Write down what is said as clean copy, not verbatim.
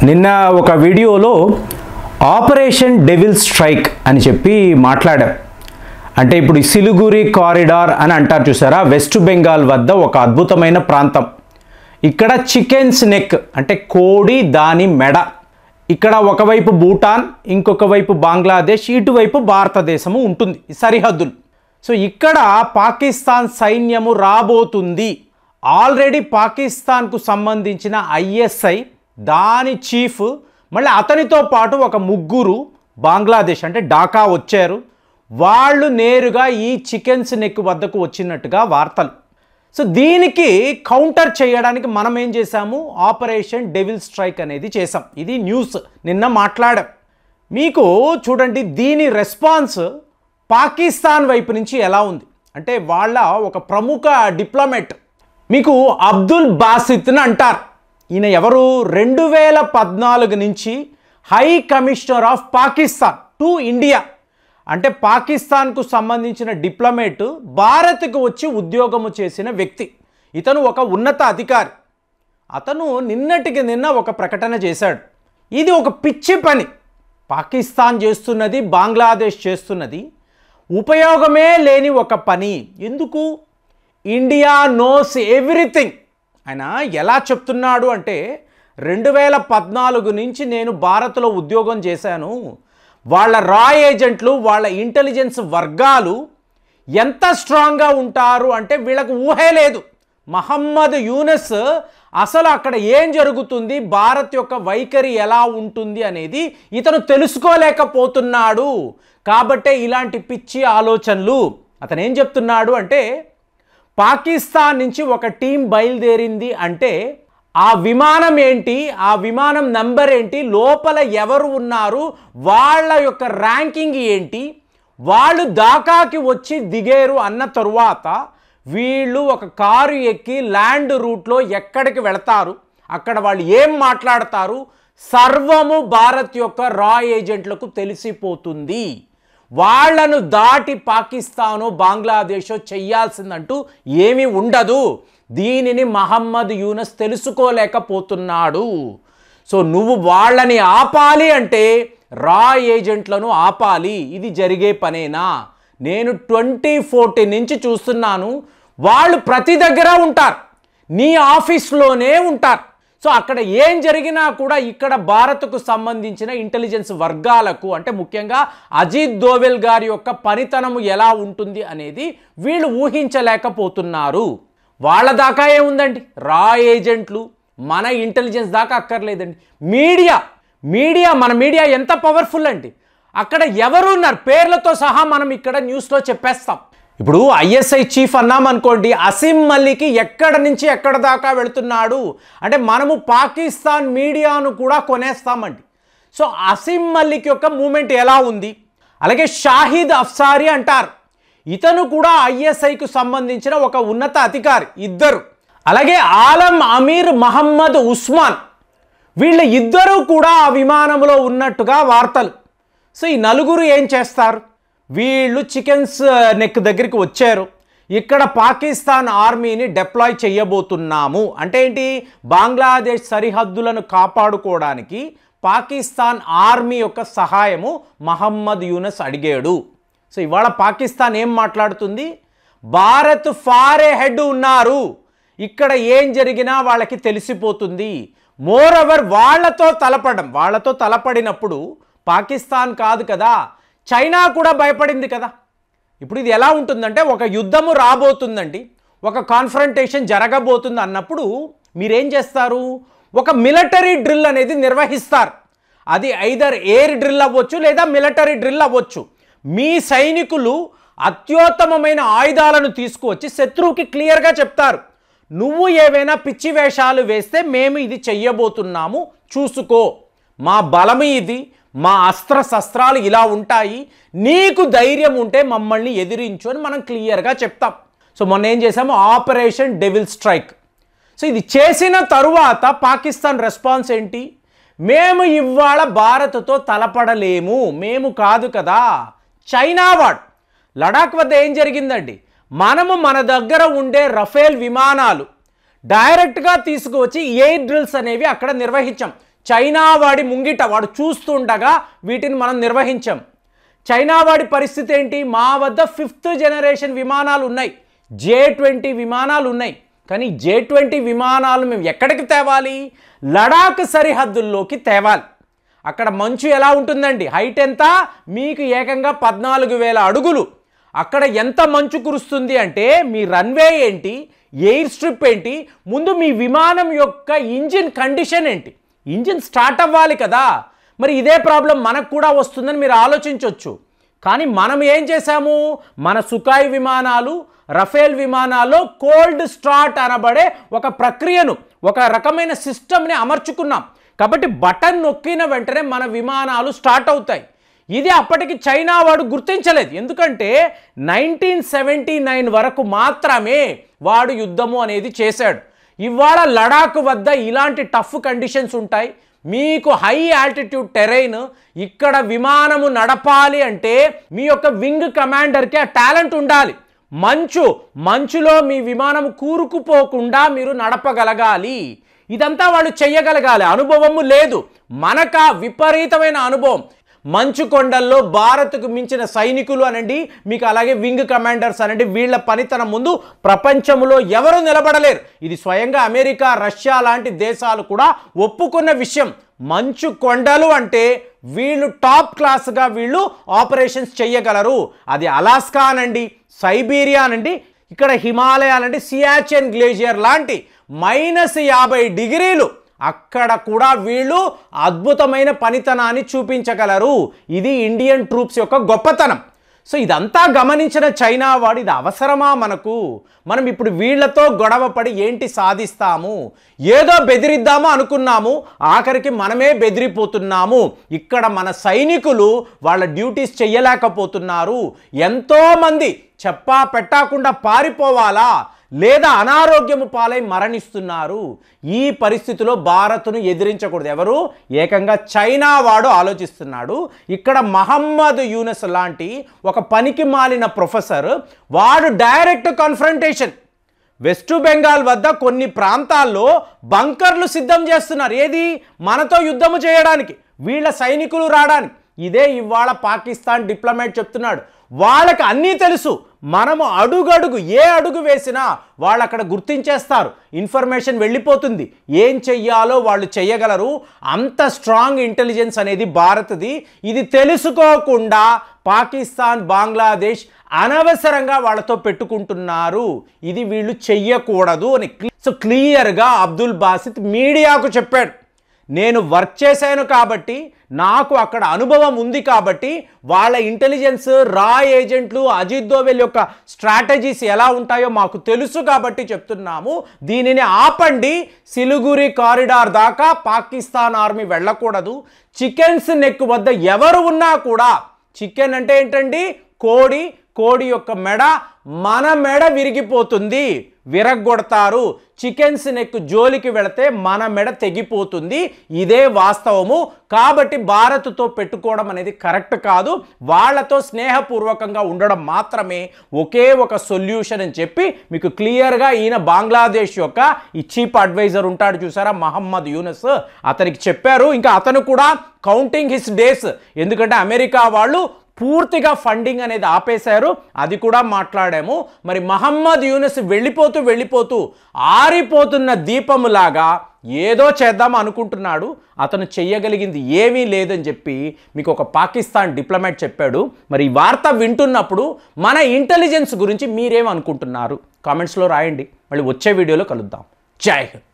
నిన్న ఒక వీడియోలో ఆపరేషన్ డెవిల్ స్ట్రైక్ అని చెప్పి మాట్లాడారు. అంటే ఇప్పుడు సిలిగురి కారిడార్ అని అంటారు చూసారా, వెస్ట్ బెంగాల్ వద్ద ఒక అద్భుతమైన ప్రాంతం. ఇక్కడ చికెన్స్ నెక్ అంటే కోడి దాని మెడ, ఇక్కడ ఒకవైపు భూటాన్, ఇంకొక వైపు బంగ్లాదేశ్, ఇటువైపు భారతదేశము ఉంటుంది సరిహద్దులు. సో ఇక్కడ పాకిస్తాన్ సైన్యము రాబోతుంది. ఆల్రెడీ పాకిస్తాన్కు సంబంధించిన ఐఎస్ఐ దాని చీఫ్ మళ్ళీ అతనితో పాటు ఒక ముగ్గురు బంగ్లాదేశ్ అంటే ఢాకా వచ్చారు. వాళ్ళు నేరుగా ఈ చికెన్స్ నెక్ వద్దకు వచ్చినట్టుగా వార్తలు. సో దీనికి కౌంటర్ చేయడానికి మనం ఏం చేశాము, ఆపరేషన్ డెవిల్ స్ట్రైక్ అనేది చేసాం. ఇది న్యూస్ నిన్న మాట్లాడాం. మీకు చూడండి దీని రెస్పాన్స్ పాకిస్తాన్ వైపు నుంచి ఎలా ఉంది అంటే, వాళ్ళ ఒక ప్రముఖ డిప్లొమాట్ మీకు అబ్దుల్ బాసిత్ని అంటారు. ఈయన ఎవరు, 2014 నుంచి high commissioner of Pakistan to India. అంటే పాకిస్తాన్కు సంబంధించిన డిప్లొమేట్ భారత్కు వచ్చి ఉద్యోగము చేసిన వ్యక్తి. ఇతను ఒక ఉన్నత అధికారి. అతను నిన్నటికి నిన్న ఒక ప్రకటన చేశాడు. ఇది ఒక పిచ్చి పని పాకిస్తాన్ చేస్తున్నది, బంగ్లాదేశ్ చేస్తున్నది, ఉపయోగమే లేని ఒక పని. ఎందుకు? India knows everything. ఆయన ఎలా చెప్తున్నాడు అంటే, 2014 నుంచి నేను భారత్లో ఉద్యోగం చేశాను. వాళ్ళ రా ఏజెంట్లు, వాళ్ళ ఇంటెలిజెన్స్ వర్గాలు ఎంత స్ట్రాంగ్గా ఉంటారు అంటే వీళ్ళకు ఊహే లేదు. మహమ్మద్ యూనస్ అసలు అక్కడ ఏం జరుగుతుంది, భారత్ యొక్క వైఖరి ఎలా ఉంటుంది అనేది ఇతను తెలుసుకోలేకపోతున్నాడు. కాబట్టే ఇలాంటి పిచ్చి ఆలోచనలు. అతను ఏం చెప్తున్నాడు అంటే, పాకిస్తాన్ నుంచి ఒక టీం బయలుదేరింది అంటే ఆ విమానం ఏంటి, ఆ విమానం నంబర్ ఏంటి, లోపల ఎవరు ఉన్నారు, వాళ్ళ యొక్క ర్యాంకింగ్ ఏంటి, వాళ్ళు ఢాకాకి వచ్చి దిగేరు అన్న తరువాత వీళ్ళు ఒక కారు ఎక్కి ల్యాండ్ రూట్లో ఎక్కడికి వెళతారు, అక్కడ వాళ్ళు ఏం మాట్లాడతారు, సర్వము భారత్ యొక్క రా ఏజెంట్లకు తెలిసిపోతుంది. వాళ్లను దాటి పాకిస్తాను, బంగ్లాదేశ్ చెయ్యాల్సిందంటూ ఏమీ ఉండదు. దీనిని మహమ్మద్ యూనస్ తెలుసుకోలేకపోతున్నాడు. సో నువ్వు వాళ్ళని ఆపాలి అంటే రా ఏజెంట్లను ఆపాలి. ఇది జరిగే పనేనా? నేను 2014 నుంచి చూస్తున్నాను. వాళ్ళు ప్రతి దగ్గర ఉంటారు, నీ ఆఫీస్లోనే ఉంటారు. సో అక్కడ ఏం జరిగినా కూడా ఇక్కడ భారత్కు సంబంధించిన ఇంటెలిజెన్స్ వర్గాలకు అంటే ముఖ్యంగా అజిత్ దోవెల్ గారి యొక్క పనితనము ఎలా ఉంటుంది అనేది వీళ్ళు ఊహించలేకపోతున్నారు. వాళ్ళ దాకా ఏముందండి, రా ఏజెంట్లు, మన ఇంటెలిజెన్స్ దాకా అక్కర్లేదండి. మన మీడియా ఎంత పవర్ఫుల్ అండి. అక్కడ ఎవరు ఉన్నారు పేర్లతో సహా మనం ఇక్కడ న్యూస్లో చెప్పేస్తాం. ఇప్పుడు ఐఎస్ఐ చీఫ్ అన్నామనుకోండి, అసీం మలిక్ ఎక్కడ నుంచి ఎక్కడ దాకా వెళుతున్నాడు అంటే మనము పాకిస్తాన్ మీడియాను కూడా కొనేస్తామండి. సో అసీం మలిక్ యొక్క మూమెంట్ ఎలా ఉంది. అలాగే షాహిద్ అఫ్సారీ అంటారు, ఇతను కూడా ఐఎస్ఐకు సంబంధించిన ఒక ఉన్నత అధికారి. ఇద్దరు. అలాగే ఆలం అమీర్ మహమ్మద్ ఉస్మాన్, వీళ్ళ ఇద్దరూ కూడా ఆ విమానంలో ఉన్నట్టుగా వార్తలు. సో ఈ నలుగురు ఏం చేస్తారు, వీళ్ళు చికెన్స్ నెక్ దగ్గరికి వచ్చారు. ఇక్కడ పాకిస్తాన్ ఆర్మీని డిప్లాయ్ చేయబోతున్నాము అంటే ఏంటి, బంగ్లాదేశ్ సరిహద్దులను కాపాడుకోవడానికి పాకిస్తాన్ ఆర్మీ యొక్క సహాయము మహమ్మద్ యూనస్ అడిగాడు. సో ఇవాళ పాకిస్తాన్ ఏం మాట్లాడుతుంది, భారత్ ఫార్ హెడ్ ఉన్నారు, ఇక్కడ ఏం జరిగినా వాళ్ళకి తెలిసిపోతుంది. మోరోవర్ వాళ్ళతో తలపడినప్పుడు పాకిస్తాన్ కాదు కదా, చైనా కూడా భయపడింది కదా. ఇప్పుడు ఇది ఎలా ఉంటుందంటే, ఒక యుద్ధము రాబోతుందండి, ఒక కాన్ఫ్రంటేషన్ జరగబోతుంది అన్నప్పుడు మీరేం చేస్తారు, ఒక మిలిటరీ డ్రిల్ అనేది నిర్వహిస్తారు. అది ఐదర్ ఎయిర్ డ్రిల్ అవ్వచ్చు లేదా మిలిటరీ డ్రిల్ అవ్వచ్చు. మీ సైనికులు అత్యుత్తమమైన ఆయుధాలను తీసుకువచ్చి శత్రువుకి క్లియర్గా చెప్తారు, నువ్వు ఏవైనా పిచ్చి వేషాలు వేస్తే మేము ఇది చెయ్యబోతున్నాము, చూసుకో, మా బలము ఇది, మా అస్త్రశస్త్రాలు ఇలా ఉంటాయి, నీకు ధైర్యం ఉంటే మమ్మల్ని ఎదిరించు అని మనం క్లియర్గా చెప్తాం. సో మొన్న ఏం చేసాము, ఆపరేషన్ డెవిల్ స్ట్రైక్. సో ఇది చేసిన తరువాత పాకిస్తాన్ రెస్పాన్స్ ఏంటి, మేము ఇవాళ భారత్తో తలపడలేము, మేము కాదు కదా, చైనా వాడు. లడాక్ వద్ద ఏం జరిగిందండి, మనము మన దగ్గర ఉండే రఫేల్ విమానాలు డైరెక్ట్గా తీసుకువచ్చి ఎయిర్ డ్రిల్స్ అనేవి అక్కడ నిర్వహించాం. చైనా వాడి ముంగిట వాడు చూస్తుండగా వీటిని మనం నిర్వహించాం. చైనా వాడి పరిస్థితి ఏంటి? మా వద్ద 5th జనరేషన్ విమానాలు ఉన్నాయి, J-20 విమానాలు ఉన్నాయి. కానీ J-20 విమానాలు మేము ఎక్కడికి తేవాలి? లడాక్ సరిహద్దుల్లోకి తేవాలి. అక్కడ మంచు ఎలా ఉంటుందండి? హైట్ ఎంత? మీకు ఏకంగా 14,000 అడుగులు. అక్కడ ఎంత మంచు కురుస్తుంది అంటే మీ రన్వే ఏంటి, ఎయిర్ స్ట్రిప్ ఏంటి, ముందు మీ విమానం యొక్క ఇంజిన్ కండిషన్ ఏంటి? ఇంజిన్ స్టార్ట్ అవ్వాలి కదా. మరి ఇదే ప్రాబ్లం మనకు కూడా వస్తుందని మీరు ఆలోచించవచ్చు. కానీ మనం ఏం చేశాము? మన సుఖాయ్ విమానాలు, రఫేల్ విమానాల్లో కోల్డ్ స్టార్ట్ అనబడే ఒక ప్రక్రియను, ఒక రకమైన సిస్టమ్ని అమర్చుకున్నాం. కాబట్టి బటన్ నొక్కిన వెంటనే మన విమానాలు స్టార్ట్ అవుతాయి. ఇది అప్పటికి చైనా వాడు గుర్తించలేదు. ఎందుకంటే 1979 వరకు మాత్రమే వాడు యుద్ధము అనేది చేశాడు. ఇవాళ లడాక్ వద్ద ఇలాంటి టఫ్ కండిషన్స్ ఉంటాయి. మీకు హై ఆల్టిట్యూడ్ టెరైన్, ఇక్కడ విమానము నడపాలి అంటే మీ యొక్క వింగ్ కమాండర్కి ఆ టాలెంట్ ఉండాలి. మంచులో మీ విమానం కూరుకుపోకుండా మీరు నడపగలగాలి. ఇదంతా వాళ్ళు చెయ్యగలగాలి. అనుభవము లేదు. మనకు విపరీతమైన అనుభవం. మంచు కొండల్లో భారత్కు మించిన సైనికులు అనండి, మీకు అలాగే వింగ్ కమాండర్స్ అనండి, వీళ్ళ పనితనం ముందు ప్రపంచంలో ఎవరు నిలబడలేరు. ఇది స్వయంగా అమెరికా, రష్యా లాంటి దేశాలు కూడా ఒప్పుకున్న విషయం. మంచు కొండలు అంటే వీళ్ళు టాప్ క్లాస్గా వీళ్ళు ఆపరేషన్స్ చెయ్యగలరు. అది అలాస్కా అనండి, సైబీరియా అనండి, ఇక్కడ హిమాలయాలండి, సియాచెన్ గ్లేషియర్ లాంటి -50 డిగ్రీలు అక్కడ కూడా వీళ్ళు అద్భుతమైన పనితనాన్ని చూపించగలరు. ఇది ఇండియన్ ట్రూప్స్ యొక్క గొప్పతనం. సో ఇదంతా గమనించిన చైనా వాడు ఇది అవసరమా మనకు? మనం ఇప్పుడు వీళ్ళతో గొడవ పడి ఏంటి సాధిస్తాము? ఏదో బెదిరిద్దాము అనుకున్నాము, ఆఖరికి మనమే బెదిరిపోతున్నాము. ఇక్కడ మన సైనికులు వాళ్ళ డ్యూటీస్ చెయ్యలేకపోతున్నారు. ఎంతోమంది చెప్పా పెట్టకుండా పారిపోవాలా లేదా అనారోగ్యము పాలై మరణిస్తున్నారు. ఈ పరిస్థితిలో భారత్ను ఎదిరించకూడదు. ఎవరు? ఏకంగా చైనా వాడు ఆలోచిస్తున్నాడు. ఇక్కడ మహమ్మద్ యూనస్ లాంటి ఒక పనికి మాలిన ప్రొఫెసర్ వాడు డైరెక్ట్ కన్ఫ్రంటేషన్. వెస్ట్ బెంగాల్ వద్ద కొన్ని ప్రాంతాల్లో బంకర్లు సిద్ధం చేస్తున్నారు. ఏది? మనతో యుద్ధము చేయడానికి, వీళ్ళ సైనికులు రావడానికి. ఇదే ఇవాళ పాకిస్తాన్ డిప్లొమాట్ చెప్తున్నాడు. వాళ్ళకి అన్నీ తెలుసు. మనము అడుగడుగు ఏ అడుగు వేసినా వాళ్ళు అక్కడ గుర్తించేస్తారు. ఇన్ఫర్మేషన్ వెళ్ళిపోతుంది. ఏం చెయ్యాలో వాళ్ళు చెయ్యగలరు. అంత స్ట్రాంగ్ ఇంటెలిజెన్స్ అనేది భారత్ది. ఇది తెలుసుకోకుండా పాకిస్తాన్, బంగ్లాదేశ్ అనవసరంగా వాళ్ళతో పెట్టుకుంటున్నారు. ఇది వీళ్ళు చెయ్యకూడదు అని క్లియర్గా అబ్దుల్ బాసిత్ మీడియాకు చెప్పాడు. నేను వర్క్ చేశాను కాబట్టి, నాకు అక్కడ అనుభవం ఉంది కాబట్టి, వాళ్ళ ఇంటెలిజెన్స్, రా ఏజెంట్లు, అజిత్ దోవెల్ యొక్క స్ట్రాటజీస్ ఎలా ఉంటాయో మాకు తెలుసు కాబట్టి చెప్తున్నాము. దీనిని ఆపండి. సిలిగురి కారిడార్ దాకా పాకిస్తాన్ ఆర్మీ వెళ్ళకూడదు. చికెన్స్ నెక్ వద్ద ఎవరు ఉన్నా కూడా, చికెన్ అంటే ఏంటండి? కోడి యొక్క మెడ, మన మెడ విరిగిపోతుంది, విరగ్గొడతారు. చికెన్స్ నెక్ జోలికి వెళితే మన మెడ తెగిపోతుంది. ఇదే వాస్తవము. కాబట్టి భారత్తో పెట్టుకోవడం అనేది కరెక్ట్ కాదు. వాళ్ళతో స్నేహపూర్వకంగా ఉండడం మాత్రమే ఒకే ఒక సొల్యూషన్ అని చెప్పి మీకు క్లియర్గా ఈయన బంగ్లాదేశ్ యొక్క ఈ చీఫ్ అడ్వైజర్ ఉంటాడు చూసారా, మహమ్మద్ యూనస్, అతనికి చెప్పారు. ఇంకా అతను కూడా కౌంటింగ్ హిస్ డేస్. ఎందుకంటే అమెరికా వాళ్ళు పూర్తిగా ఫండింగ్ అనేది ఆపేశారు. అది కూడా మాట్లాడాము. మరి మహమ్మద్ యూనస్ వెళ్ళిపోతూ ఆరిపోతున్న దీపములాగా ఏదో చేద్దాం అనుకుంటున్నాడు. అతను చెయ్యగలిగింది ఏమీ లేదని చెప్పి మీకు ఒక పాకిస్తాన్ డిప్లొమాట్ చెప్పాడు. మరి ఈ వార్త వింటున్నప్పుడు మన ఇంటెలిజెన్స్ గురించి మీరేమనుకుంటున్నారు? కామెంట్స్లో రాయండి. మళ్ళీ వచ్చే వీడియోలో కలుద్దాం. జై హింద్.